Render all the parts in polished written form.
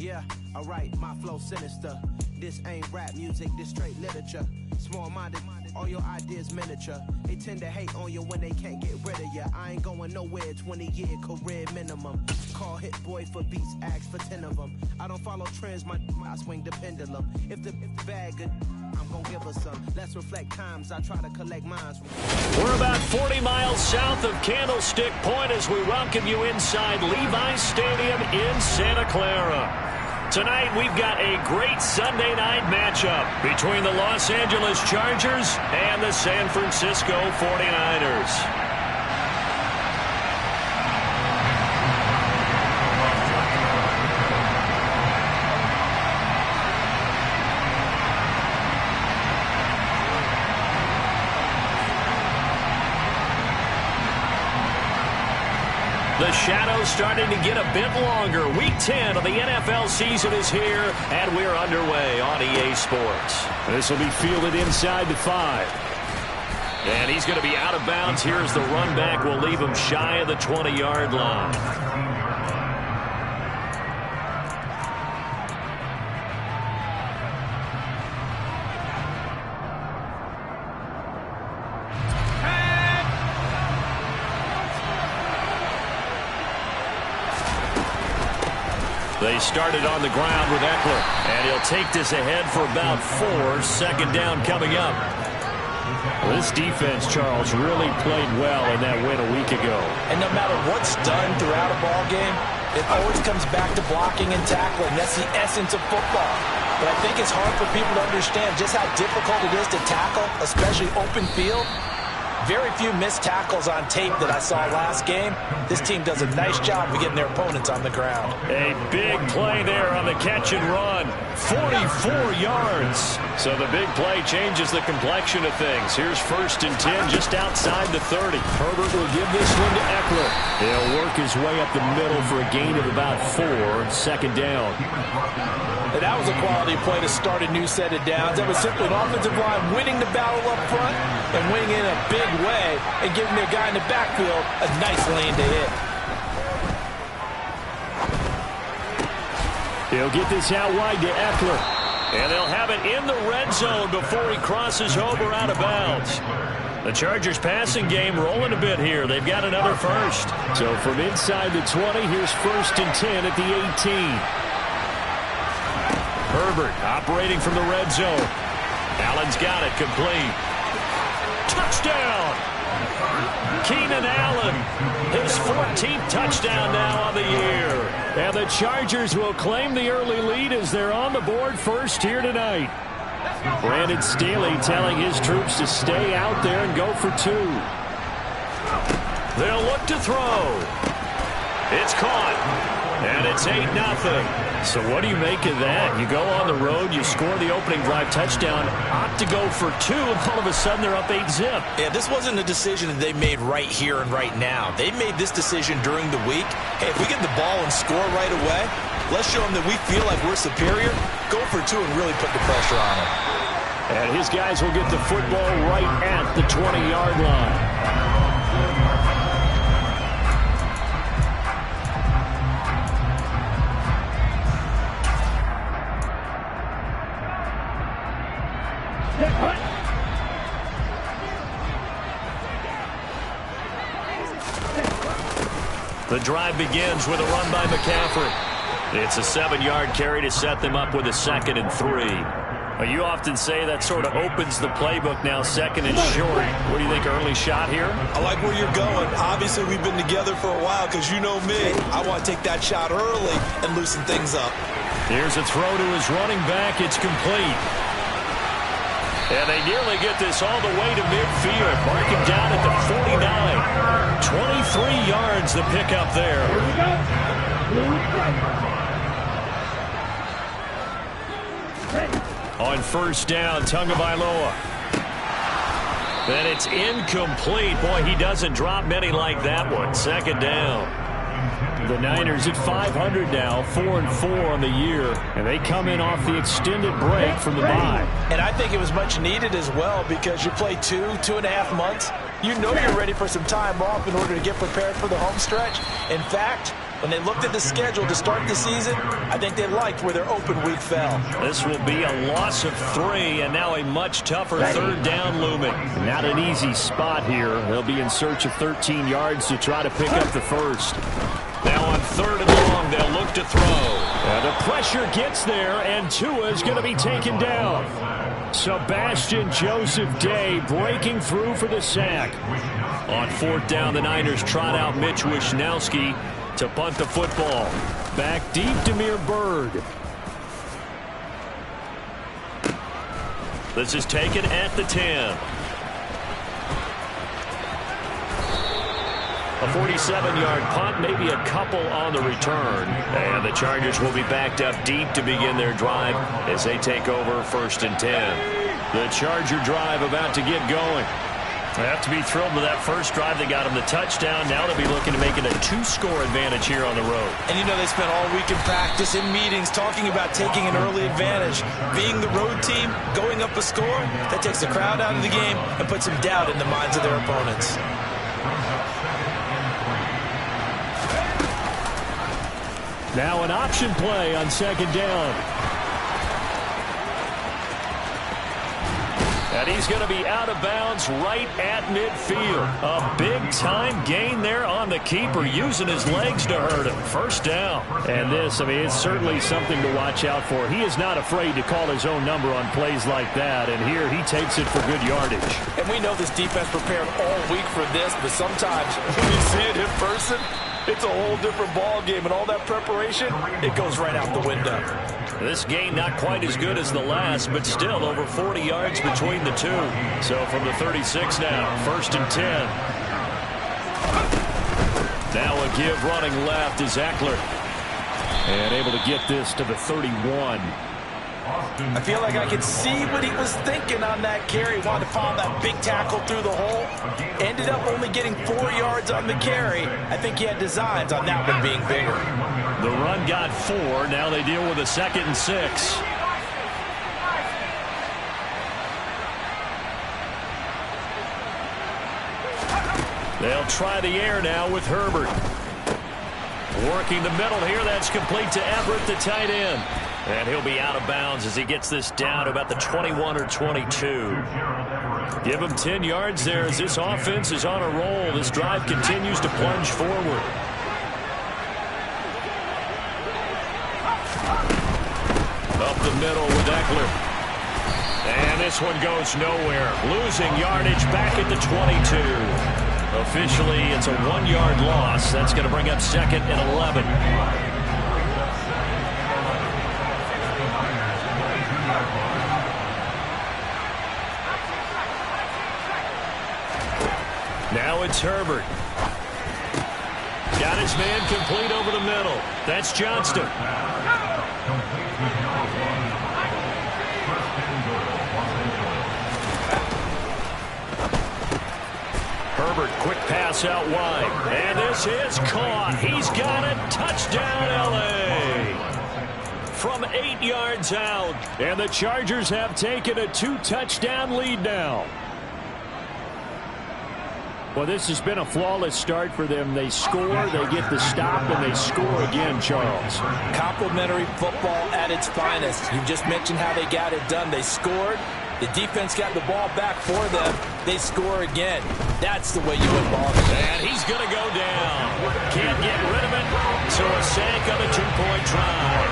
Yeah, alright, my flow sinister. This ain't rap music, this straight literature. Small-minded, all your ideas miniature. They tend to hate on you when they can't get rid of you. I ain't going nowhere, 20-year career minimum. Call Hit Boy for beats, ask for 10 of them. I don't follow trends, I swing the pendulum. If the bag good, I'm gonna give us some. Let's reflect times, I try to collect mines. We're about 40 miles south of Candlestick Point as we welcome you inside Levi's Stadium in Santa Clara. Tonight, we've got a great Sunday night matchup between the Los Angeles Chargers and the San Francisco 49ers. The shadow's starting to get a bit longer. Week 10 of the NFL season is here, and we're underway on EA Sports. This will be fielded inside the 5. And he's going to be out of bounds. Here's the run back. We'll leave him shy of the 20-yard line. They started on the ground with Eckler, and he'll take this ahead for about 4. Second down coming up. Well, this defense, Charles, really played well in that win a week ago. And no matter what's done throughout a ball game, it always comes back to blocking and tackling. That's the essence of football. But I think it's hard for people to understand just how difficult it is to tackle, especially open field. Very few missed tackles on tape that I saw last game. This team does a nice job of getting their opponents on the ground. A big play there on the catch and run. 44 yards. So the big play changes the complexion of things. Here's 1st and 10 just outside the 30. Herbert will give this one to Eckler. He'll work his way up the middle for a gain of about 4. Second down. And that was a quality play to start a new set of downs. That was simply an offensive line winning the battle up front and winning in a big way and giving their guy in the backfield a nice lane to hit. He'll get this out wide to Eckler. And they'll have it in the red zone before he crosses over out of bounds. The Chargers passing game rolling a bit here. They've got another first. So from inside the 20, here's 1st and 10 at the 18. Herbert operating from the red zone. Allen's got it complete. Touchdown! Keenan Allen, his 14th touchdown now on the year. And the Chargers will claim the early lead as they're on the board first here tonight. Brandon Staley telling his troops to stay out there and go for 2. They'll look to throw. It's caught. And it's 8-0. So what do you make of that? You go on the road, you score the opening drive touchdown, opt to go for 2, and all of a sudden they're up 8-zip. Yeah, this wasn't a decision that they made right here and right now. They made this decision during the week. Hey, if we get the ball and score right away, let's show them that we feel like we're superior. Go for 2 and really put the pressure on them. And his guys will get the football right at the 20-yard line. The drive begins with a run by McCaffrey. It's a 7-yard carry to set them up with a 2nd and 3. Well, you often say that sort of opens the playbook now, 2nd and short. What do you think, early shot here? I like where you're going. Obviously, we've been together for a while because you know me. I want to take that shot early and loosen things up. Here's a throw to his running back. It's complete. And they nearly get this all the way to midfield. Mark him down at the 49. 23 yards the pickup there. On 1st down, Tagovailoa. And it's incomplete. Boy, he doesn't drop many like that one. 2nd down. The Niners at 500 now, 4-4 on the year, and they come in off the extended break from the bye. And I think it was much needed as well because you play 2.5 months. You know you're ready for some time off in order to get prepared for the home stretch. In fact, When they looked at the schedule to start the season, I think they liked where their open week fell. This will be a loss of 3, and now a much tougher third down looming. Not an easy spot here. They'll be in search of 13 yards to try to pick up the first. Now on 3rd and long, they'll look to throw. And the pressure gets there, and Tua is going to be taken down. Sebastian Joseph Day breaking through for the sack. On 4th down, the Niners trot out Mitch Wishnowsky to punt the football. Back deep, Damiere Byrd. This is taken at the 10. A 47-yard punt, maybe a couple on the return. And the Chargers will be backed up deep to begin their drive as they take over 1st and 10. The Charger drive about to get going. They have to be thrilled with that first drive. They got them the touchdown. Now they'll be looking to make it a 2-score advantage here on the road. And you know they spent all week in practice, in meetings, talking about taking an early advantage. Being the road team, going up a score, that takes the crowd out of the game and puts some doubt in the minds of their opponents. Now an option play on 2nd down. And he's going to be out of bounds right at midfield. A big-time gain there on the keeper, using his legs to hurt him. 1st down. And this, I mean, it's certainly something to watch out for. He is not afraid to call his own number on plays like that. And here he takes it for good yardage. And we know this defense prepared all week for this, but sometimes when you see it in person, it's a whole different ball game, and all that preparation, it goes right out the window. This gain not quite as good as the last, but still over 40 yards between the two. So from the 36 now, 1st and 10. Now a give running left is Eckler. And able to get this to the 31. I feel like I could see what he was thinking on that carry. Wanted to follow that big tackle through the hole. Ended up only getting 4 yards on the carry. I think he had designs on that one being bigger. The run got 4. Now they deal with a 2nd and 6. They'll try the air now with Herbert. Working the middle here. That's complete to Everett, the tight end. And he'll be out of bounds as he gets this down to about the 21 or 22. Give him 10 yards there as this offense is on a roll. This drive continues to plunge forward. Up the middle with Eckler. And this one goes nowhere. Losing yardage back at the 22. Officially, it's a 1-yard loss. That's going to bring up 2nd and 11. Now it's Herbert. Got his man complete over the middle. That's Johnston. Herbert, quick pass out wide. And this is caught. He's got it. Touchdown, L.A. From 8 yards out. And the Chargers have taken a 2-touchdown lead now. Well, this has been a flawless start for them. They score, they get the stop, and they score again, Charles. Complimentary football at its finest. You just mentioned how they got it done. They scored. The defense got the ball back for them. They score again. That's the way you win ball games. And he's going to go down. Can't get rid of it. So a sack on a 2-point try.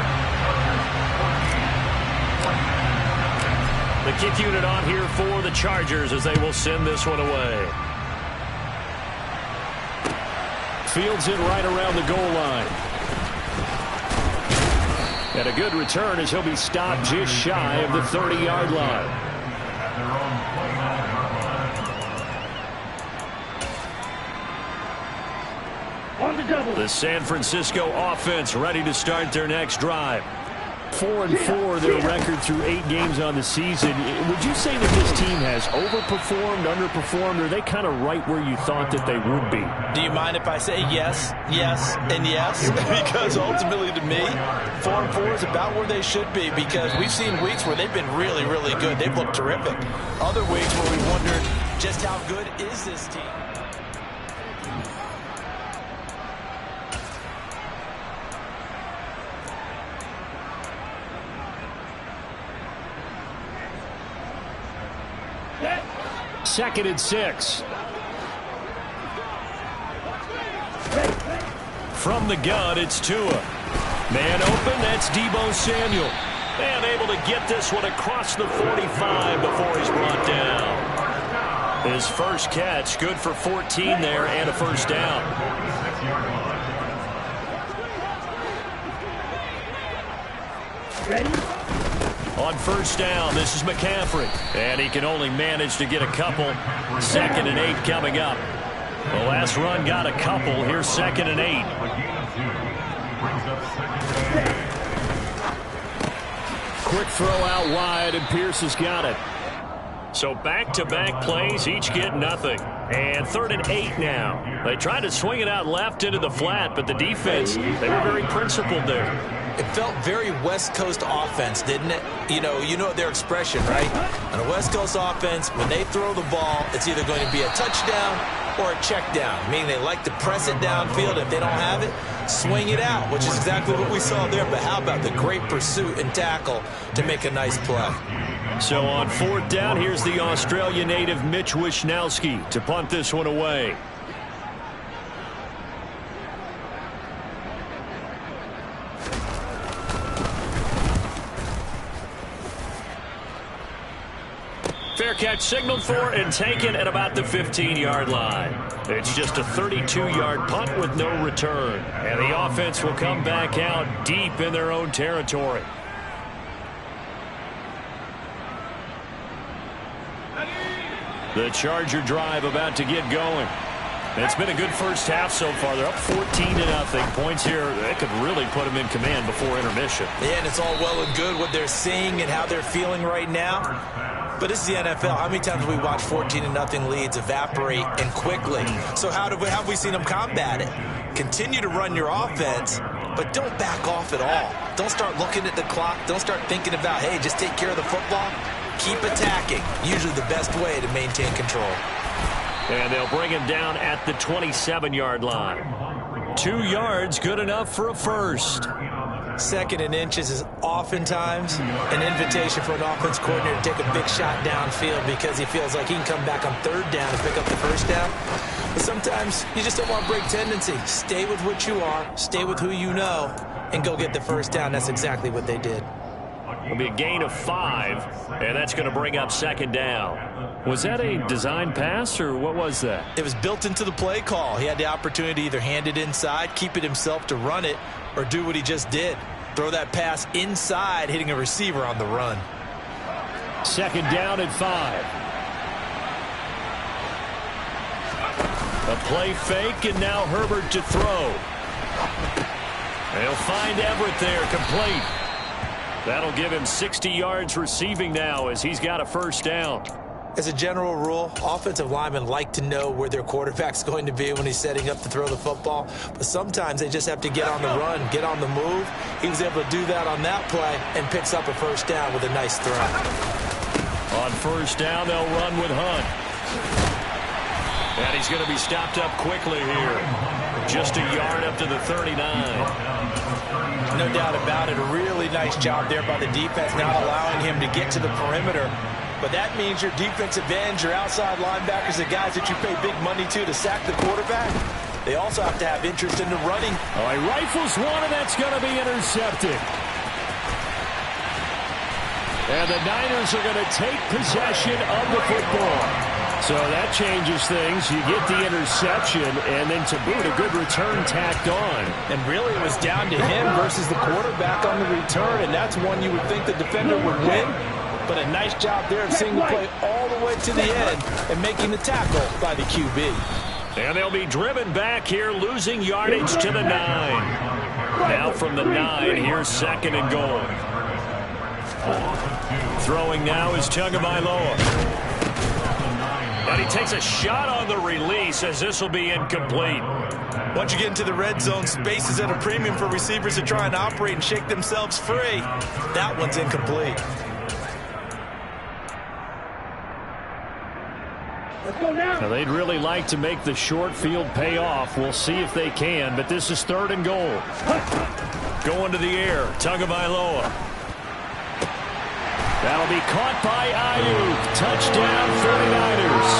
The kick unit on here for the Chargers as they will send this one away. Fields it right around the goal line. And a good return as he'll be stopped just shy of the 30-yard line. The San Francisco offense ready to start their next drive. 4-4 their record through 8 games on the season. Would you say that this team has overperformed, underperformed, or are they kind of right where you thought that they would be? Do you mind if I say yes, yes, and yes? Because ultimately to me, 4-4 is about where they should be, because we've seen weeks where they've been really, really good. They've looked terrific. Other weeks where we wondered just how good is this team. 2nd and 6. From the gun, it's Tua. Man open, that's Deebo Samuel. And able to get this one across the 45 before he's brought down. His first catch, good for 14 there and a first down. On first down, this is McCaffrey. And he can only manage to get a couple. 2nd and 8 coming up. The last run got a couple. Here's 2nd and 8. Quick throw out wide, and Pierce has got it. So back-to-back plays, each get nothing. And 3rd and 8 now. They tried to swing it out left into the flat, but the defense, they were very principled there. It felt very West Coast offense, didn't it? You know their expression, right? On a West Coast offense, when they throw the ball, it's either going to be a touchdown or a check down, meaning they like to press it downfield. If they don't have it, swing it out, which is exactly what we saw there. But how about the great pursuit and tackle to make a nice play? So on 4th down, here's the Australia native Mitch Wishnowsky to punt this one away. Fair catch signaled for and taken at about the 15-yard line. It's just a 32-yard punt with no return. And the offense will come back out deep in their own territory. The Charger drive about to get going. It's been a good first half so far. They're up 14-0. Points here, they could really put them in command before intermission. Yeah, and it's all well and good what they're seeing and how they're feeling right now. But this is the NFL. How many times have we watched 14-0 leads evaporate and quickly? So how have we seen them combat it? Continue to run your offense, but don't back off at all. Don't start looking at the clock. Don't start thinking about, hey, just take care of the football. Keep attacking. Usually the best way to maintain control. And they'll bring him down at the 27-yard line. 2 yards, good enough for a first. 2nd and inches is oftentimes an invitation for an offense coordinator to take a big shot downfield because he feels like he can come back on 3rd down and pick up the first down. But sometimes you just don't want to break tendency. Stay with what you are, stay with who you know, and go get the first down. That's exactly what they did. It'll be a gain of 5, and that's going to bring up 2nd down. Was that a design pass, or what was that? It was built into the play call. He had the opportunity to either hand it inside, keep it himself to run it, or do what he just did. Throw that pass inside, hitting a receiver on the run. 2nd down and 5. A play fake, and now Herbert to throw. They'll find Everett there, complete. That'll give him 60 yards receiving now as he's got a first down. As a general rule, offensive linemen like to know where their quarterback's going to be when he's setting up to throw the football. But sometimes they just have to get on the run, get on the move. He was able to do that on that play and picks up a first down with a nice throw. On first down, they'll run with Hunt. And he's going to be stopped up quickly here. Just a yard up to the 39. No doubt about it. A really nice job there by the defense, not allowing him to get to the perimeter. But that means your defensive ends, your outside linebackers, the guys that you pay big money to sack the quarterback, they also have to have interest in the running. Oh, he rifles one, and that's going to be intercepted. And the Niners are going to take possession of the football. So that changes things. You get the interception, and then to boot, a good return tacked on. And really it was down to him versus the quarterback on the return, and that's one you would think the defender would win. But a nice job there of seeing the play all the way to the end and making the tackle by the QB. And they'll be driven back here, losing yardage to the 9. Now from the 9, here's 2nd and goal. Throwing now is Tagovailoa. And he takes a shot on the release as this will be incomplete. Once you get into the red zone, space is at a premium for receivers to try and operate and shake themselves free. That one's incomplete. Now they'd really like to make the short field pay off. We'll see if they can, but this is 3rd and goal. Going to the air, Tagovailoa. That'll be caught by Ayuk. Touchdown 49ers.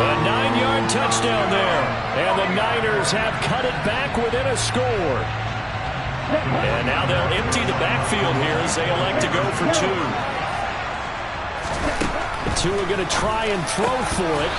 A 9-yard touchdown there. And the Niners have cut it back within a score. And now they'll empty the backfield here as they elect to go for 2. Two are going to try and throw for it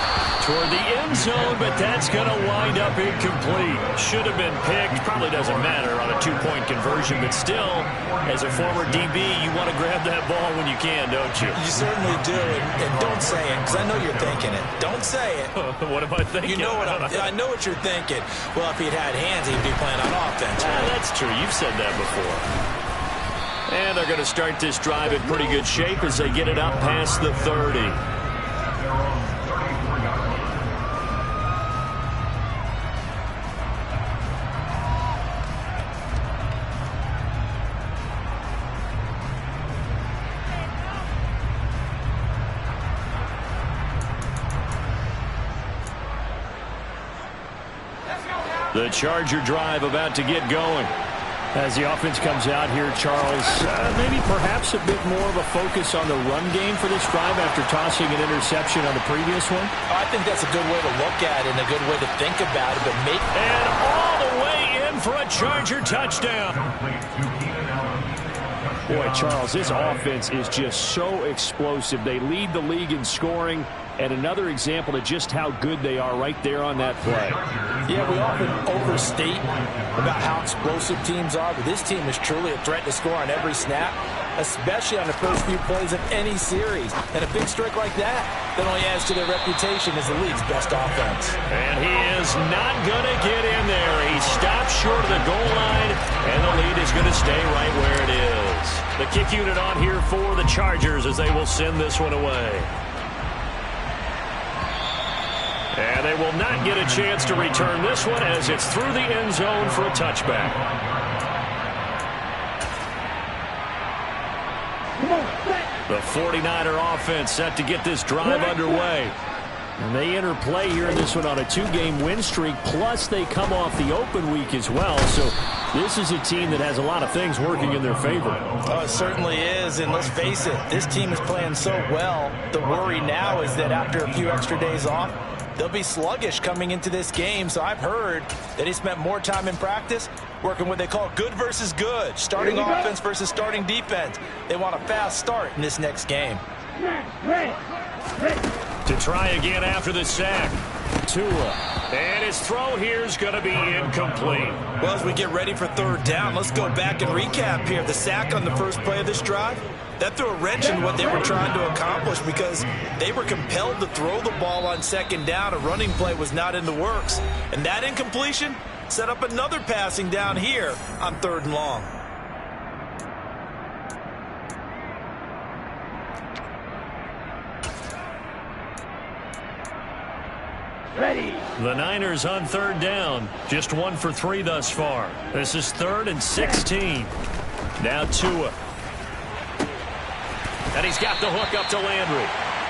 toward the end zone, but that's going to wind up incomplete. Should have been picked. Probably doesn't matter on a 2-point conversion, but still, as a former DB, you want to grab that ball when you can, don't you? You certainly do, and don't say it, because I know you're thinking it. Don't say it. What am I thinking? You know what I know what you're thinking. Well, if he'd had hands, he'd be playing on offense. Right? That's true. You've said that before. And they're going to start this drive in pretty good shape as they get it up past the 30. The Charger drive about to get going. As the offense comes out here, Charles, maybe perhaps a bit more of a focus on the run game for this drive after tossing an interception on the previous one? I think that's a good way to look at it and a good way to think about it. But and all the way in for a Charger touchdown. Boy, Charles, this offense is just so explosive. They lead the league in scoring, and another example of just how good they are right there on that play. Yeah, we often overstate about how explosive teams are, but this team is truly a threat to score on every snap, especially on the first few plays of any series. And a big streak like that only adds to their reputation as the league's best offense. And he is not going to get in there. He stops short of the goal line, and the lead is going to stay right where it is. The kick unit on here for the Chargers as they will send this one away. And they will not get a chance to return this one as it's through the end zone for a touchback. The 49er offense set to get this drive underway. And they enter play here in this one on a 2-game win streak, plus they come off the open week as well. So this is a team that has a lot of things working in their favor. Oh, it certainly is, and let's face it, this team is playing so well. The worry now is that after a few extra days off, they'll be sluggish coming into this game. So I've heard that he spent more time in practice working what they call good versus good, starting offense versus starting defense. They want a fast start in this next game. To try again after the sack. Tua. And his throw here is going to be incomplete. Well, as we get ready for third down, let's go back and recap here. The sack on the first play of this drive, that threw a wrench in what they were trying to accomplish because they were compelled to throw the ball on second down. A running play was not in the works. And that incompletion set up another passing down here on 3rd and long. Ready. The Niners on 3rd down. Just 1 for 3 thus far. This is 3rd and 16. Now Tua. And he's got the hook up to Landry.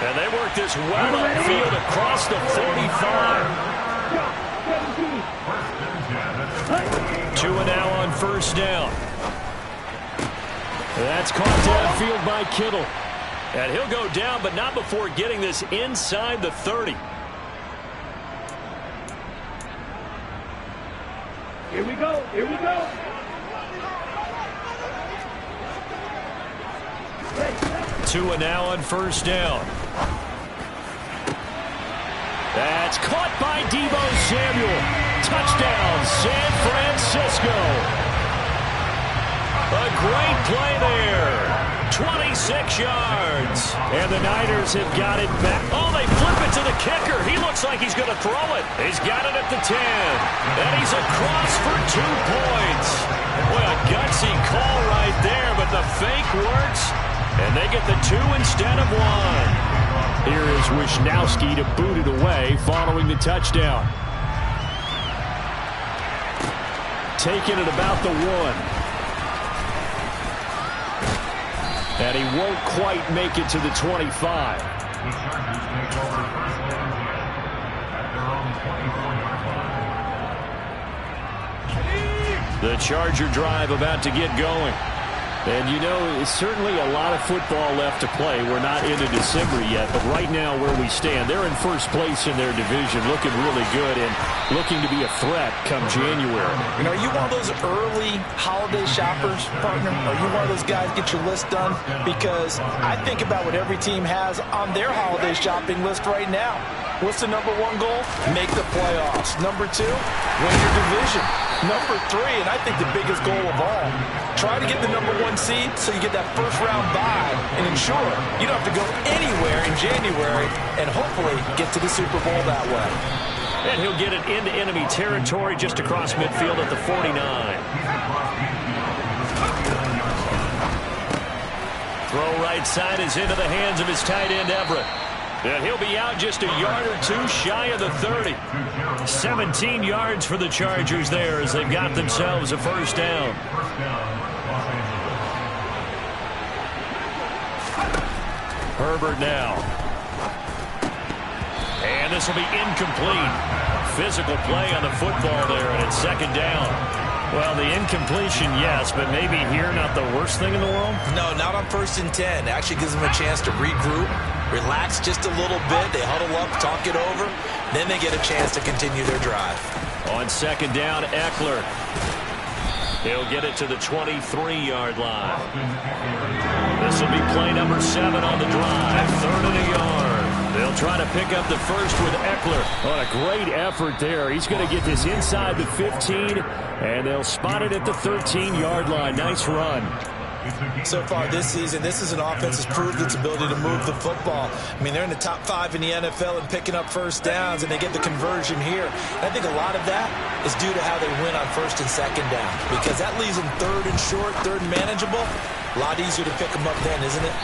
And they work this well upfield across the 45. Tua now on 1st down. That's caught downfield by Kittle. And he'll go down, but not before getting this inside the 30. Here we go. Here we go. Tua now on 1st down. That's caught by Deebo Samuel. Touchdown, San Francisco. A great play there. 26 yards. And the Niners have got it back. Oh, they flip it to the kicker. He looks like he's going to throw it. He's got it at the 10. And he's across for 2 points. Boy, a gutsy call right there, but the fake works. And they get the 2 instead of 1. Here is Wishnowski to boot it away following the touchdown. Taking it about the 1. And he won't quite make it to the 25. The Charger drive about to get going. And, you know, it's certainly a lot of football left to play. We're not into December yet, but right now where we stand, they're in first place in their division, looking really good and looking to be a threat come January. You know, are you one of those early holiday shoppers, partner? Are you one of those guys get your list done? Because I think about what every team has on their holiday shopping list right now. What's the number one goal? Make the playoffs. Number two, win your division. Number three, and I think the biggest goal of all, try to get the number one seed so you get that first round bye and ensure you don't have to go anywhere in January and hopefully get to the Super Bowl that way. And he'll get it into enemy territory just across midfield at the 49. Throw right side is into the hands of his tight end, Everett. And he'll be out just a yard or two shy of the 30. 17 yards for the Chargers there as they've got themselves a first down. Herbert now. And this will be incomplete. Physical play on the football there, and it's second down. Well, the incompletion, yes, but maybe here not the worst thing in the world? No, not on 1st and 10. It actually gives them a chance to regroup, relax just a little bit. They huddle up, talk it over. Then they get a chance to continue their drive. On second down, Eckler. He'll get it to the 23-yard line. This will be play number 7 on the drive. 3rd and a yard. They'll try to pick up the first with Eckler. Oh, a great effort there. He's going to get this inside the 15, and they'll spot it at the 13-yard line. Nice run. So far this season, this is an offense that's proved its ability to move the football. I mean, they're in the top 5 in the NFL and picking up first downs, and they get the conversion here. And I think a lot of that is due to how they win on 1st and 2nd down, because that leaves them 3rd and short, 3rd and manageable. A lot easier to pick them up then, isn't it?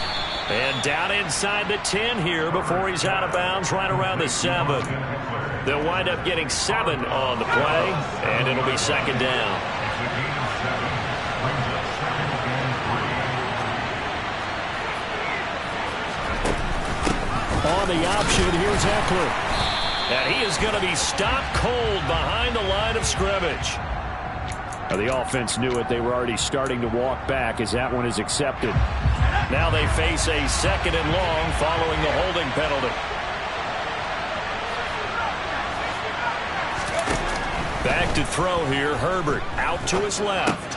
And down inside the 10 here before he's out of bounds right around the 7. They'll wind up getting 7 on the play, and it'll be second down. On the option, here's Eckler. And he is going to be stopped cold behind the line of scrimmage. Now, the offense knew it. They were already starting to walk back as that one is accepted. Now they face a 2nd and long following the holding penalty. Back to throw here, Herbert out to his left.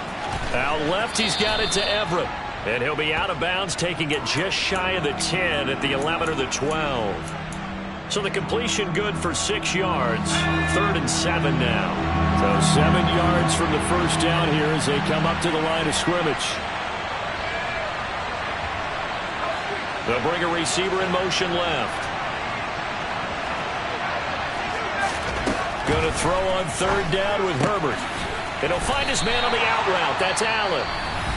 Out left, he's got it to Everett. And he'll be out of bounds, taking it just shy of the 10 at the 11 or the 12. So the completion good for 6 yards. 3rd and 7 now. So 7 yards from the first down here as they come up to the line of scrimmage. They'll bring a receiver in motion left. Going to throw on 3rd down with Herbert. And he'll find his man on the out route. That's Allen.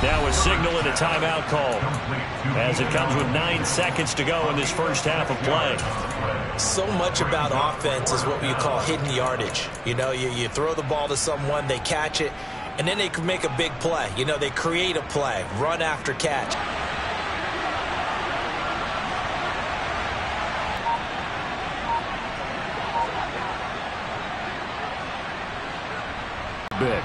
Now a signal and a timeout call as it comes with 9 seconds to go in this first half of play. So much about offense is what you call hidden yardage. You know, you throw the ball to someone, they catch it, and then they can make a big play. You know, they create a play, run after catch. Big.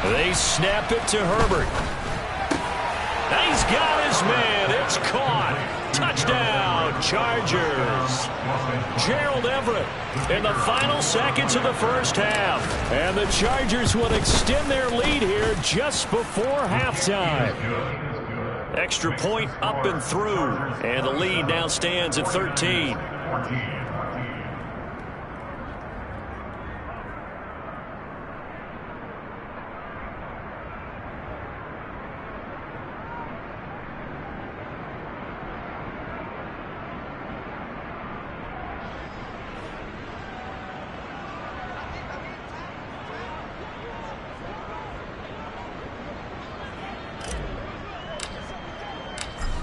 They snap it to Herbert. He's got his man. It's caught. Touchdown, Chargers. Gerald Everett in the final seconds of the first half. And the Chargers will extend their lead here just before halftime. Extra point up and through. And the lead now stands at 13.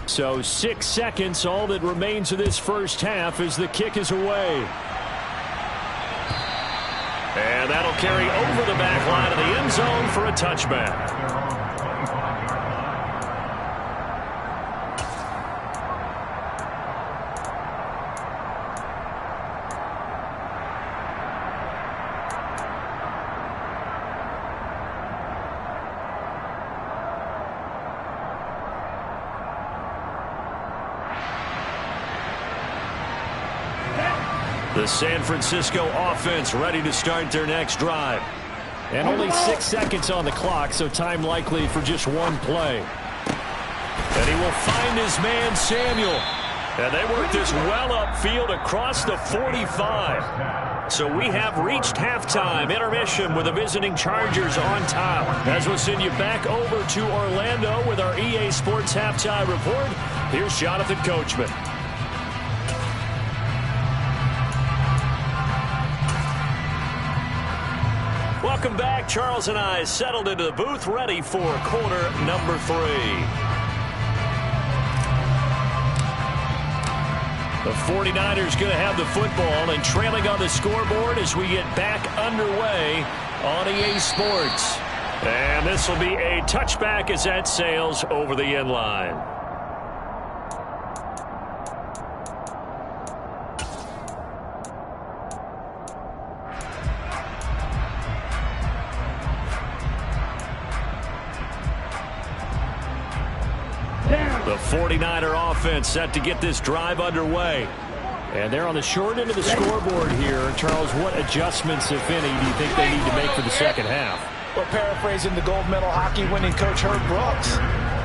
So 6 seconds, all that remains of this first half as the kick is away. And that'll carry over the back line of the end zone for a touchback. The San Francisco offense ready to start their next drive. And only 6 seconds on the clock, so time likely for just one play. And he will find his man, Samuel. And they work this well upfield across the 45. So we have reached halftime. Intermission with the visiting Chargers on top. As we'll send you back over to Orlando with our EA Sports Halftime Report, here's Jonathan Coachman. Welcome back. Charles and I settled into the booth, ready for quarter number 3. The 49ers going to have the football and trailing on the scoreboard as we get back underway on EA Sports. And this will be a touchback as that sails over the end line. The 49er offense set to get this drive underway. And they're on the short end of the scoreboard here. Charles, what adjustments, if any, do you think they need to make for the second half? Well, paraphrasing the gold medal hockey winning coach Herb Brooks,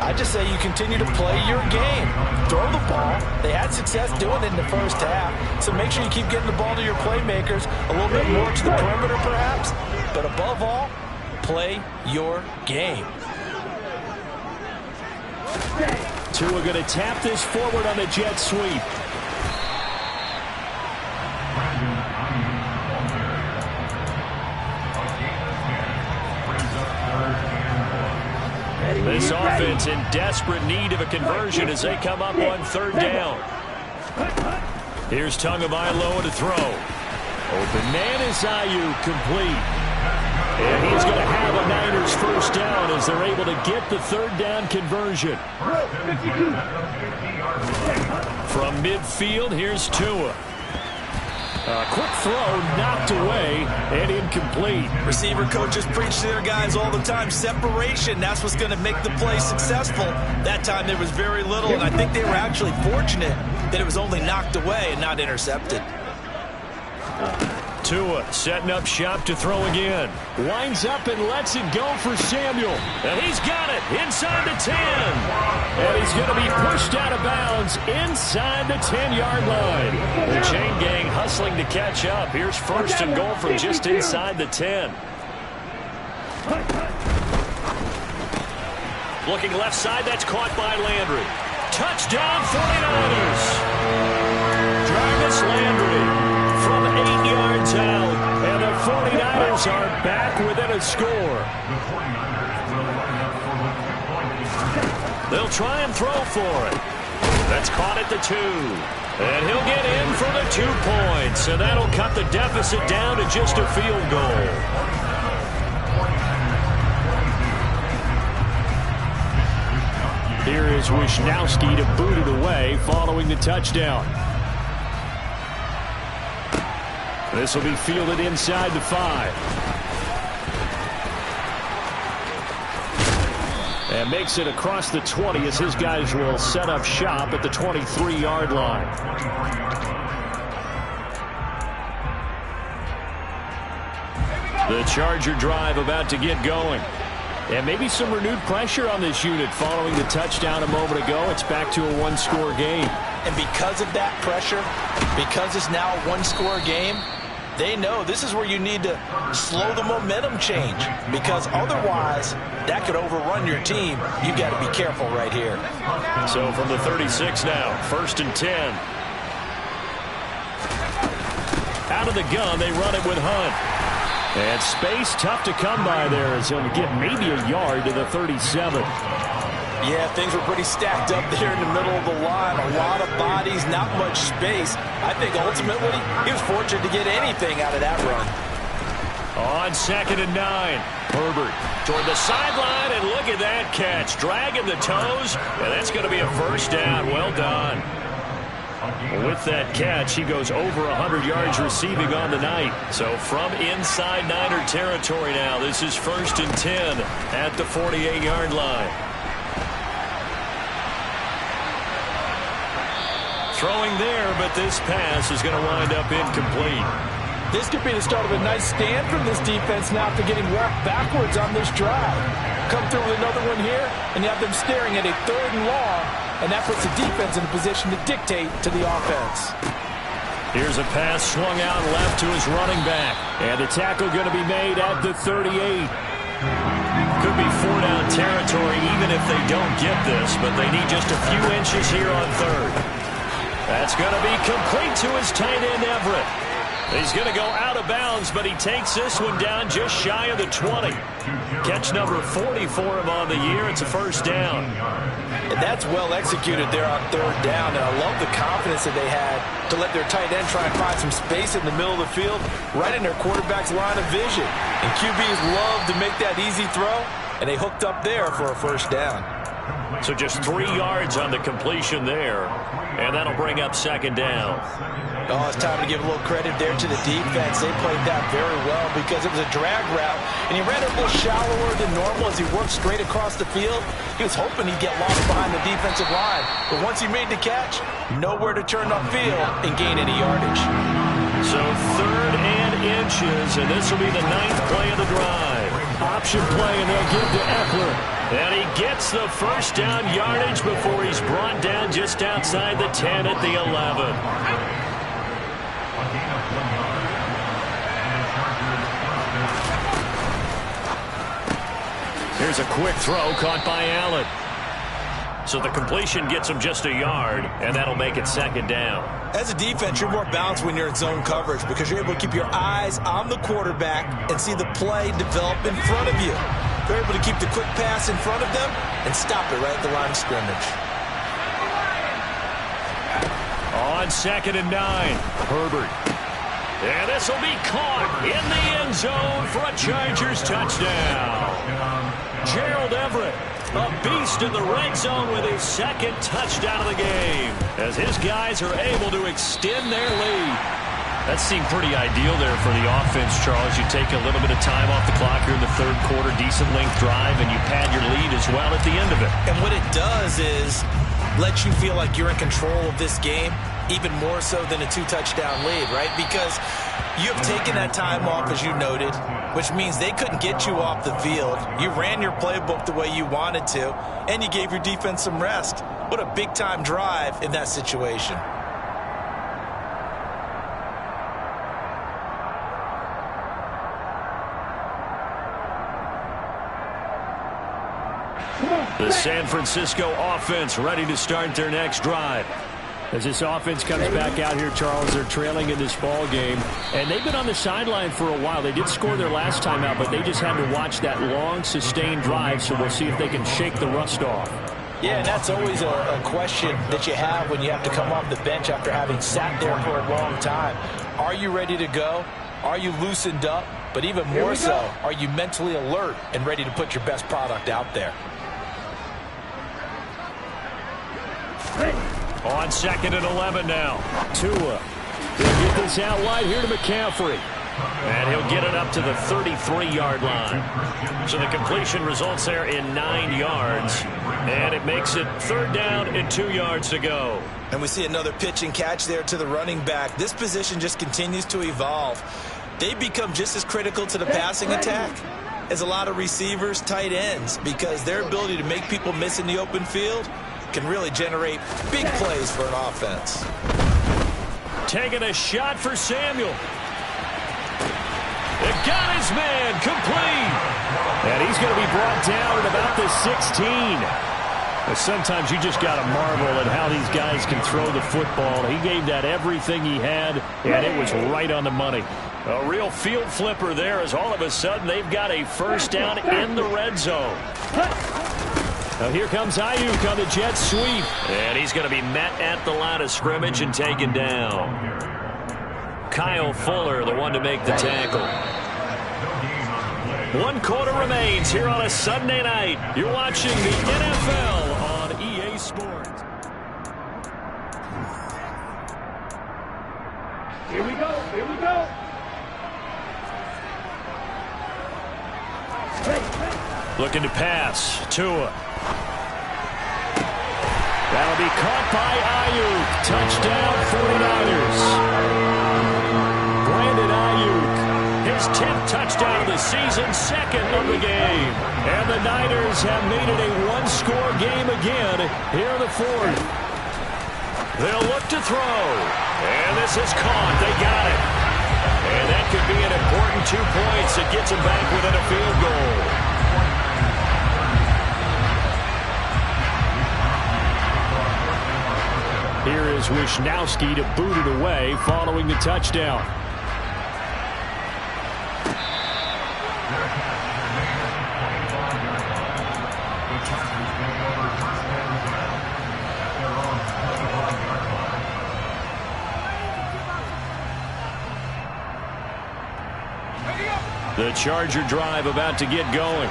I just say you continue to play your game. Throw the ball. They had success doing it in the first half. So make sure you keep getting the ball to your playmakers, a little bit more to the perimeter perhaps. But above all, play your game. Tua going to tap this forward on the jet sweep. This offense in desperate need of a conversion as they come up on third down. Here's Tagovailoa to throw. Open man is Ayuk, complete. And he's going to have a Niners first down as they're able to get the third down conversion. From midfield, here's Tua. A quick throw knocked away and incomplete. Receiver coaches preach to their guys all the time. Separation, that's what's going to make the play successful. That time there was very little, and I think they were actually fortunate that it was only knocked away and not intercepted. Tua setting up shop to throw again. Winds up and lets it go for Samuel. And he's got it inside the 10. And he's going to be pushed out of bounds inside the 10-yard line. The chain gang hustling to catch up. Here's first and goal from just inside the 10. Looking left side, that's caught by Landry. Touchdown 49ers. Jarvis Landry from 8 yards out, and the 49ers are back within a score. They'll try and throw for it. That's caught at the 2. And he'll get in for the 2 points, and that'll cut the deficit down to just a field goal. Here is Wisnowski to boot it away following the touchdown. This will be fielded inside the 5. And makes it across the 20 as his guys will set up shop at the 23-yard line. The Charger drive about to get going. And maybe some renewed pressure on this unit following the touchdown a moment ago. It's back to a one-score game. And because of that pressure, because it's now a one-score game, they know this is where you need to slow the momentum change, because otherwise that could overrun your team. You've got to be careful right here. So from the 36 now, 1st and 10. Out of the gun, they run it with Hunt. And space tough to come by there as he'll get maybe a yard to the 37. Yeah, things were pretty stacked up there in the middle of the line. A lot of bodies, not much space. I think ultimately he was fortunate to get anything out of that run. On 2nd and 9, Herbert toward the sideline, and look at that catch. Dragging the toes, and that's going to be a first down. Well done. With that catch, he goes over 100 yards receiving on the night. So from inside Niner territory now, this is 1st and 10 at the 48-yard line. Throwing there, but this pass is going to wind up incomplete. This could be the start of a nice stand from this defense now after getting walked backwards on this drive. Come through with another one here, and you have them staring at a 3rd and long, and that puts the defense in a position to dictate to the offense. Here's a pass swung out left to his running back, and the tackle going to be made at the 38. Could be 4-down territory even if they don't get this, but they need just a few inches here on 3rd. That's going to be complete to his tight end, Everett. He's going to go out of bounds, but he takes this one down just shy of the 20. Catch number 40 for him on the year. It's a first down. And that's well executed there on 3rd down. And I love the confidence that they had to let their tight end try and find some space in the middle of the field, right in their quarterback's line of vision. And QBs love to make that easy throw, and they hooked up there for a first down. So just 3 yards on the completion there, and that'll bring up 2nd down. Oh, it's time to give a little credit there to the defense. They played that very well because it was a drag route, and he ran it a little shallower than normal as he worked straight across the field. He was hoping he'd get lost behind the defensive line, but once he made the catch, nowhere to turn upfield and gain any yardage. So 3rd and inches, and this will be the 9th play of the drive. Option play, and they'll give to Eckler. And he gets the first down yardage before he's brought down just outside the 10 at the 11. Here's a quick throw caught by Allen. So the completion gets him just a yard, and that'll make it 2nd down. As a defense, you're more balanced when you're in zone coverage because you're able to keep your eyes on the quarterback and see the play develop in front of you. You're able to keep the quick pass in front of them and stop it right at the line of scrimmage. On 2nd and 9, Herbert. And this will be caught in the end zone for a Chargers touchdown. Gerald Everett, a beast in the red zone with his 2nd touchdown of the game, as his guys are able to extend their lead. That seemed pretty ideal there for the offense, Charles. You take a little bit of time off the clock here in the 3rd quarter, decent length drive, and you pad your lead as well at the end of it. And what it does is let you feel like you're in control of this game, even more so than a 2-touchdown lead, right? Because you have taken that time off, as you noted, which means they couldn't get you off the field. You ran your playbook the way you wanted to, and you gave your defense some rest. What a big-time drive in that situation. The San Francisco offense ready to start their next drive. As this offense comes back out here, Charles, they're trailing in this ball game, and they've been on the sideline for a while. They did score their last time out, but they just had to watch that long, sustained drive, so we'll see if they can shake the rust off. Yeah, and that's always a question that you have when you have to come off the bench after having sat there for a long time. Are you ready to go? Are you loosened up? But even more so, are you mentally alert and ready to put your best product out there? On 2nd and 11 now. Tua. They get this out wide here to McCaffrey. And he'll get it up to the 33-yard line. So the completion results there in 9 yards. And it makes it 3rd down and 2 yards to go. And we see another pitch and catch there to the running back. This position just continues to evolve. They become just as critical to the passing attack as a lot of receivers, tight ends, because their ability to make people miss in the open field can really generate big plays for an offense. Taking a shot for Samuel. It got his man complete. And he's going to be brought down at about the 16. But sometimes you just got to marvel at how these guys can throw the football. He gave that everything he had, and it was right on the money. A real field flipper there as all of a sudden they've got a 1st down in the red zone. Now here comes Ayuk on the jet sweep. And he's going to be met at the line of scrimmage and taken down. Kyle Fuller, the one to make the tackle. 1 quarter remains here on a Sunday night. You're watching the NFL on EA Sports. Here we go. Here we go. Looking to pass. Tua. That'll be caught by Ayuk. Touchdown 49ers. Brandon Ayuk. His 10th touchdown of the season, 2nd of the game. And the Niners have made it a 1-score game again here in the 4th. They'll look to throw. And this is caught. They got it. And that could be an important 2 points that gets them back within a field goal. Here is Wishnowsky to boot it away following the touchdown. The Charger drive about to get going.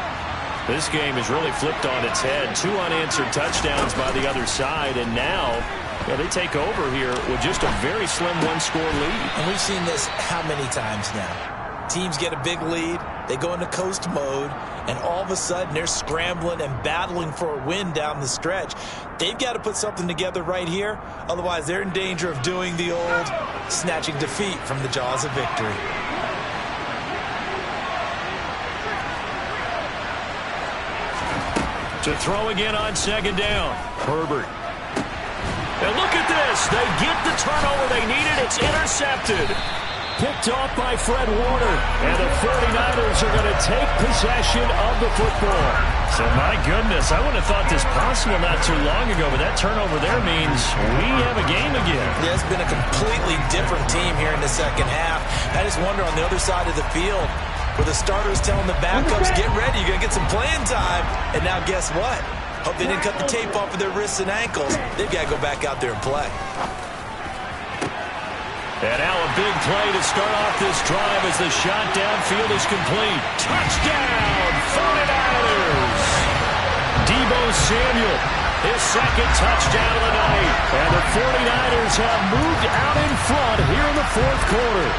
This game is really flipped on its head. 2 unanswered touchdowns by the other side, and now they take over here with just a very slim 1-score lead. And we've seen this how many times now? Teams get a big lead, they go into coast mode, and all of a sudden they're scrambling and battling for a win down the stretch. They've got to put something together right here, otherwise they're in danger of doing the old snatching defeat from the jaws of victory. To throw again on 2nd down. Herbert. And look at this. They get the turnover they needed. It's intercepted. Picked off by Fred Warner. And the 49ers are going to take possession of the football. So, my goodness, I wouldn't have thought this possible not too long ago, but that turnover there means we have a game again. Yeah, it's been a completely different team here in the second half. I just wonder on the other side of the field, where the starters telling the backups, get ready, you're going to get some playing time. And now guess what? Hope they didn't cut the tape off of their wrists and ankles. They've got to go back out there and play. And now a big play to start off this drive as the shot downfield is complete. Touchdown, 49ers! Deebo Samuel, his 2nd touchdown of the night. And the 49ers have moved out in front here in the 4th quarter.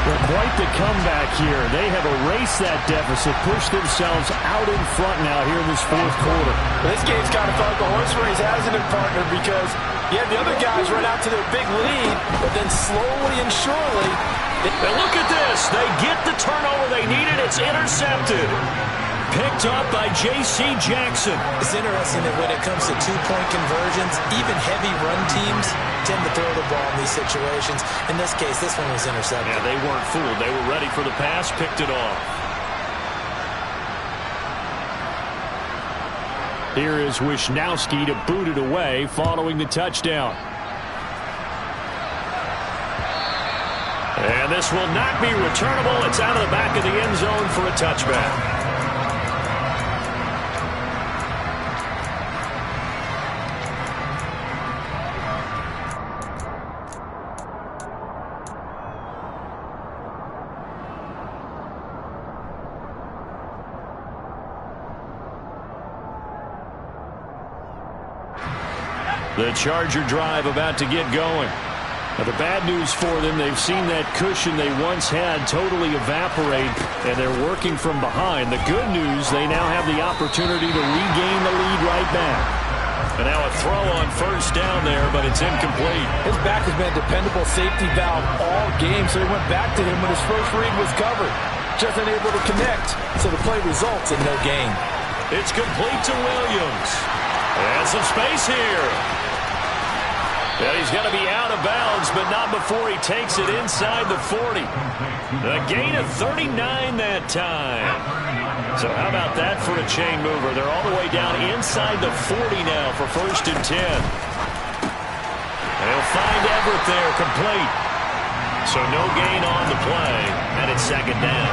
Well, quite the comeback here. They have erased that deficit, pushed themselves out in front now here in this 4th quarter. This game's kind of felt like a horse race, hasn't it, partner? Because you have the other guys run out to their big lead, but then slowly and surely. And look at this. They get the turnover they needed. It's intercepted. Picked up by J.C. Jackson. It's interesting that when it comes to 2-point conversions, even heavy run teams tend to throw the ball in these situations. In this case, this one was intercepted. Yeah, they weren't fooled. They were ready for the pass, picked it off. Here is Wishnowsky to boot it away following the touchdown. And this will not be returnable. It's out of the back of the end zone for a touchback. The Charger drive about to get going. Now, the bad news for them, they've seen that cushion they once had totally evaporate, and they're working from behind. The good news, they now have the opportunity to regain the lead right back. And now a throw on first down there, but it's incomplete. His back has been a dependable safety valve all game, so he went back to him when his first read was covered. Just unable to connect, so the play results in no gain. It's complete to Williams. And some space here. And he's going to be out of bounds, but not before he takes it inside the 40. A gain of 39 that time. So how about that for a chain mover? They're all the way down inside the 40 now for 1st and 10. And he'll find Everett there, complete. So no gain on the play, and it's 2nd down.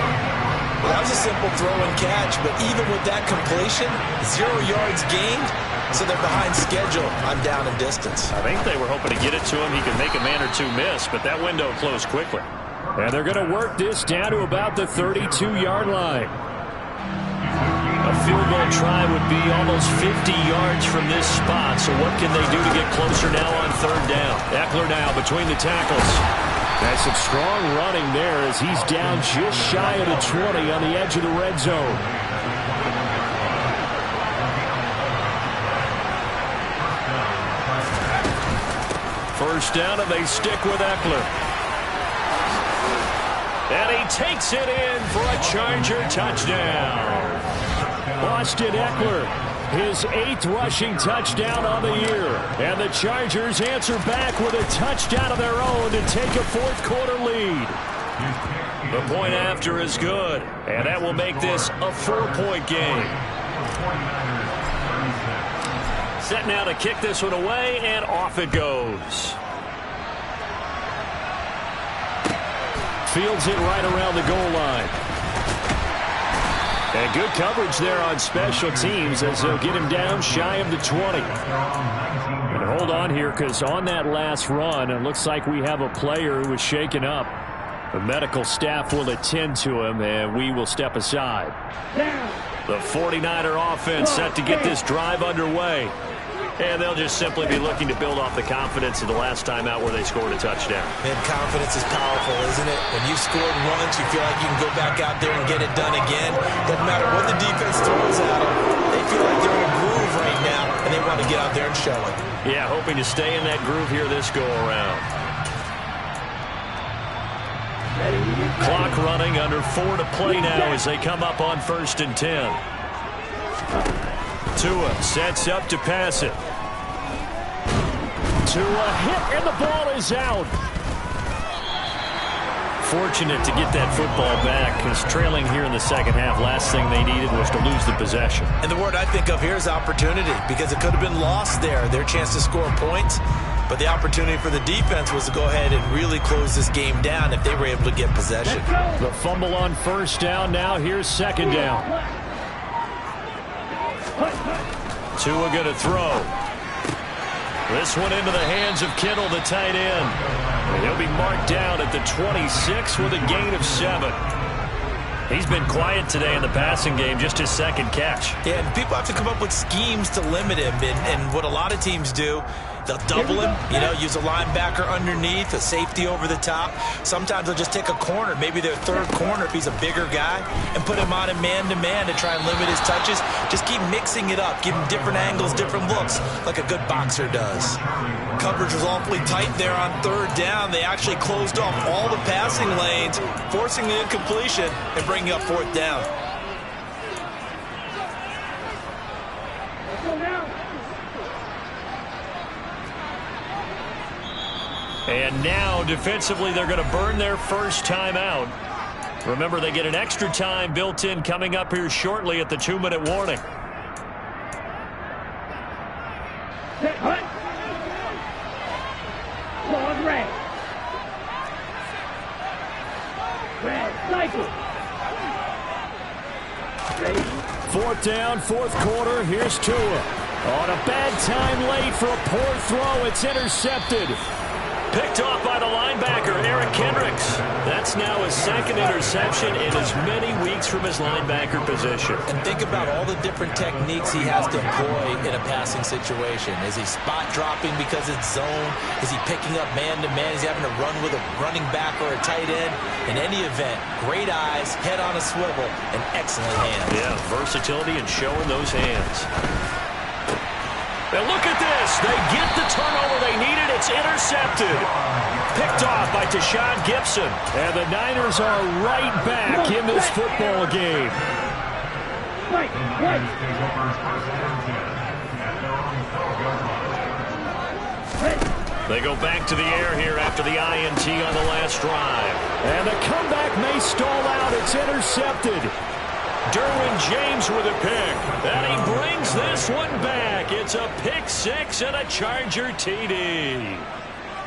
Well, that was a simple throw and catch, but even with that completion, 0 yards gained. So they're behind schedule on down and distance. I think they were hoping to get it to him. He could make a man or two miss, but that window closed quickly. And they're going to work this down to about the 32-yard line. A field goal try would be almost 50 yards from this spot. So what can they do to get closer now on 3rd down? Eckler now between the tackles. That's some strong running there as he's down just shy of the 20 on the edge of the red zone. First down, and they stick with Eckler. And he takes it in for a Charger touchdown. Austin Eckler, his 8th rushing touchdown on the year. And the Chargers answer back with a touchdown of their own to take a 4th quarter lead. The point after is good, and that will make this a 4-point game. Set now to kick this one away, and off it goes. Fields it right around the goal line. And good coverage there on special teams as they'll get him down shy of the 20. And hold on here, because on that last run, it looks like we have a player who was shaken up. The medical staff will attend to him, and we will step aside. The 49er offense set to get this drive underway. And they'll just simply be looking to build off the confidence of the last time out where they scored a touchdown. And confidence is powerful, isn't it? When you've scored once, you feel like you can go back out there and get it done again. Doesn't matter what the defense throws at them. They feel like they're in a groove right now, and they want to get out there and show it. Yeah, hoping to stay in that groove here this go-around. Clock running, under 4 to play now as they come up on 1st and 10. Tua sets up to pass it. Tua hit, and the ball is out. Fortunate to get that football back, because trailing here in the 2nd half, last thing they needed was to lose the possession. And the word I think of here is opportunity, because it could have been lost there, their chance to score points. But the opportunity for the defense was to go ahead and really close this game down if they were able to get possession. The fumble on 1st down. Now here's 2nd down. Tua going to throw. This one into the hands of Kittle, the tight end. And he'll be marked down at the 26 with a gain of 7. He's been quiet today in the passing game, just his 2nd catch. Yeah, and people have to come up with schemes to limit him. And what a lot of teams do, they'll double him, use a linebacker underneath, a safety over the top. Sometimes they'll just take a corner, maybe their 3rd corner if he's a bigger guy, and put him on a man-to-man to try and limit his touches. Just keep mixing it up, give him different angles, different looks, like a good boxer does. Coverage was awfully tight there on 3rd down. They actually closed off all the passing lanes, forcing the incompletion and bringing up 4th down. And now, defensively, they're going to burn their first time out. Remember, they get an extra time built in coming up here shortly at the 2-minute warning. Red. Red, cycle. 4th down, 4th quarter. Here's Tua. On a bad time late for a poor throw. It's intercepted. Picked off by the linebacker, Eric Kendricks. That's now his second interception in as many weeks from his linebacker position. And think about all the different techniques he has to employ in a passing situation. Is he spot dropping because it's zone? Is he picking up man-to-man? Is he having to run with a running back or a tight end? In any event, great eyes, head on a swivel, and excellent hands. Yeah, versatility and showing those hands. And look at this. They get the turnover they needed. It's intercepted. Picked off by Tashawn Gibson. And the Niners are right back in this football game. They go back to the air here after the INT on the last drive. And the comeback may stall out. It's intercepted. Derwin James with a pick. And he brings this one back. It's a pick six and a Charger TD.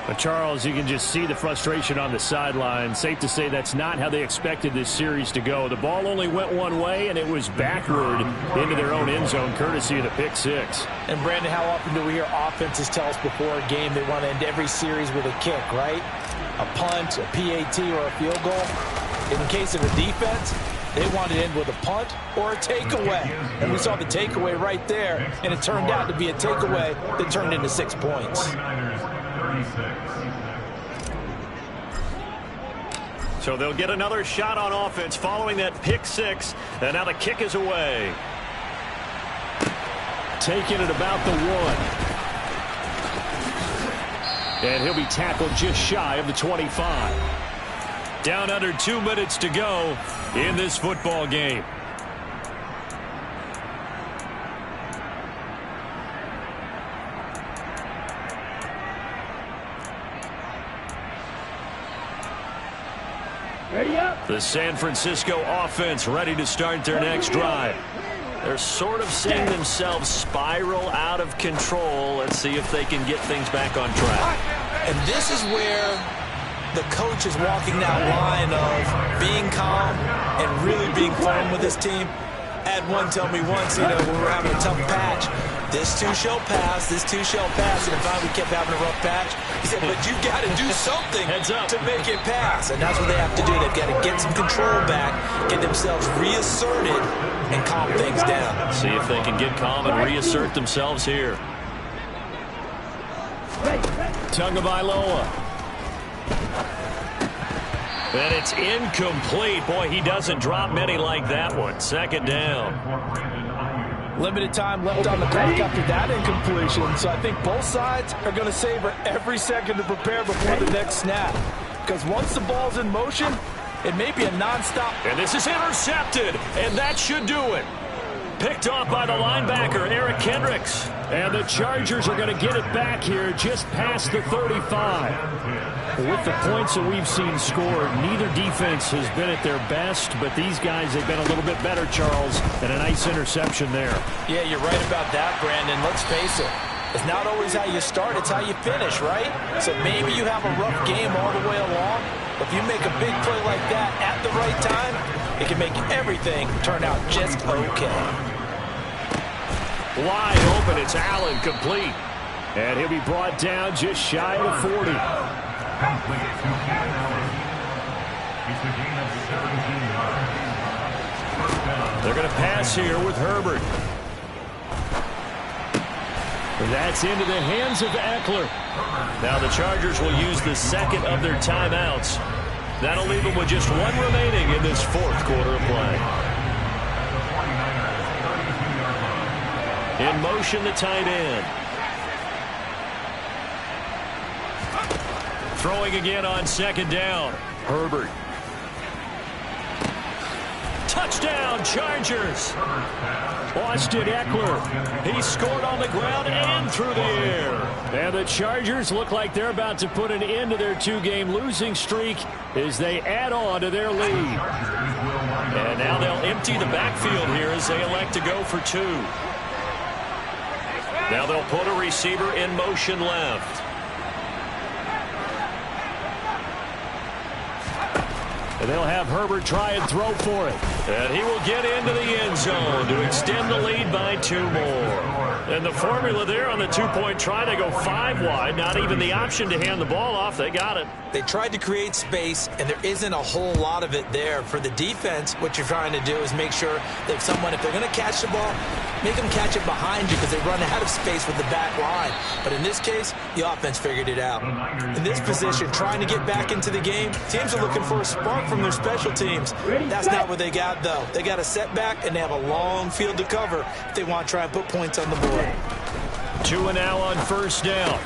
But Charles, you can just see the frustration on the sideline. Safe to say that's not how they expected this series to go. The ball only went one way, and it was backward into their own end zone, courtesy of the pick six. And, Brandon, how often do we hear offenses tell us before a game they want to end every series with a kick, right? A punt, a PAT, or a field goal. In the case of a defense, they want to end with a punt or a takeaway. And we saw the takeaway right there, and it turned out to be a takeaway that turned into 6 points. So they'll get another shot on offense following that pick six. And now the kick is away. Taking it about the 1. And he'll be tackled just shy of the 25. Down under 2 minutes to go in this football game. Ready up. The San Francisco offense ready to start their next drive. They're sort of seeing themselves spiral out of control. Let's see if they can get things back on track. And this is where the coach is walking that line of being calm and really being firm with his team. I had one tell me once, when we were having a tough patch, this too shall pass, this too shall pass. And if we kept having a rough patch, he said, but you got to do something to make it pass. And that's what they have to do. They've got to get some control back, get themselves reasserted, and calm things down. See if they can get calm and reassert themselves here. Tagovailoa. And it's incomplete. Boy, he doesn't drop many like that one. Second down. Limited time left on the clock after that incompletion. So I think both sides are going to savor every second to prepare before the next snap. Because once the ball's in motion, it may be a nonstop. And this is intercepted. And that should do it. Picked off by the linebacker, Eric Kendricks. And the Chargers are going to get it back here just past the 35. With the points that we've seen scored, neither defense has been at their best, but these guys have been a little bit better, Charles, and a nice interception there. Yeah, you're right about that, Brandon. Let's face it. It's not always how you start, it's how you finish, right? So maybe you have a rough game all the way along, but if you make a big play like that at the right time, it can make everything turn out just okay. Wide open, it's Allen, complete. And he'll be brought down just shy of the 40. They're going to pass here with Herbert. That's into the hands of Eckler. Now the Chargers will use the second of their timeouts. That'll leave them with just one remaining in this fourth quarter of play. In motion, the tight end. Throwing again on second down. Herbert. Touchdown, Chargers. Austin Eckler. He scored on the ground and through the air. And the Chargers look like they're about to put an end to their two-game losing streak as they add on to their lead. And now they'll empty the backfield here as they elect to go for two. Now they'll put a receiver in motion left. And they'll have Herbert try and throw for it. And he will get into the end zone to extend the lead by 2 more. And the formula there on the 2-point try, they go 5 wide. Not even the option to hand the ball off. They got it. They tried to create space, and there isn't a whole lot of it there. For the defense, what you're trying to do is make sure that if they're going to catch the ball, make them catch it behind you because they run out of space with the back line. But in this case, the offense figured it out. In this position, trying to get back into the game, teams are looking for a spark from their special teams. That's not what they got, though. They got a setback, and they have a long field to cover if they want to try and put points on the board. 2 now on first down.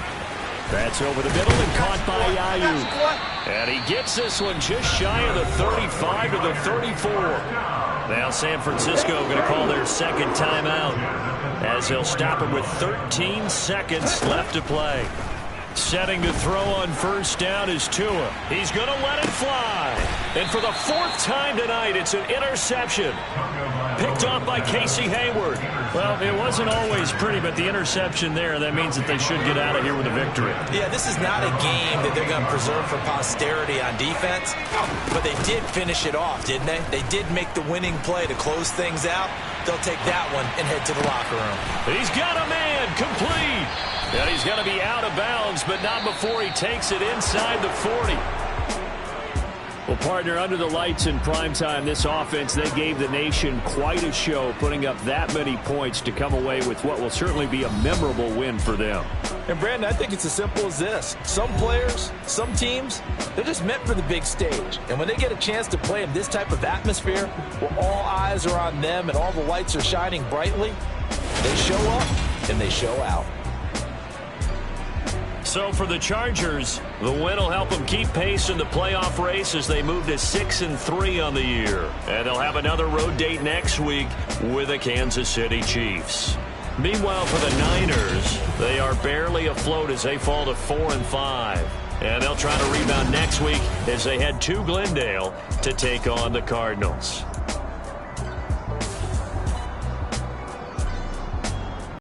That's over the middle and caught by Ayuk. And he gets this one just shy of the 35 to the 34. Now San Francisco going to call their second timeout as they'll stop him with 13 seconds left to play. Setting to throw on first down is Tua. He's going to let it fly. And for the 4th time tonight, it's an interception. Picked off by Casey Hayward. Well, it wasn't always pretty, but the interception there, that means that they should get out of here with a victory. Yeah, this is not a game that they're going to preserve for posterity on defense, but they did finish it off, didn't they? They did make the winning play to close things out. They'll take that one and head to the locker room. He's got a man, complete. And he's going to be out of bounds, but not before he takes it inside the 40. Well, partner, under the lights in primetime, this offense, they gave the nation quite a show, putting up that many points to come away with what will certainly be a memorable win for them. And, Brandon, I think it's as simple as this. Some players, some teams, they're just meant for the big stage. And when they get a chance to play in this type of atmosphere, where all eyes are on them and all the lights are shining brightly, they show up and they show out. So for the Chargers, the win will help them keep pace in the playoff race as they move to 6-3 on the year. And they'll have another road date next week with the Kansas City Chiefs. Meanwhile, for the Niners, they are barely afloat as they fall to 4-5. And they'll try to rebound next week as they head to Glendale to take on the Cardinals.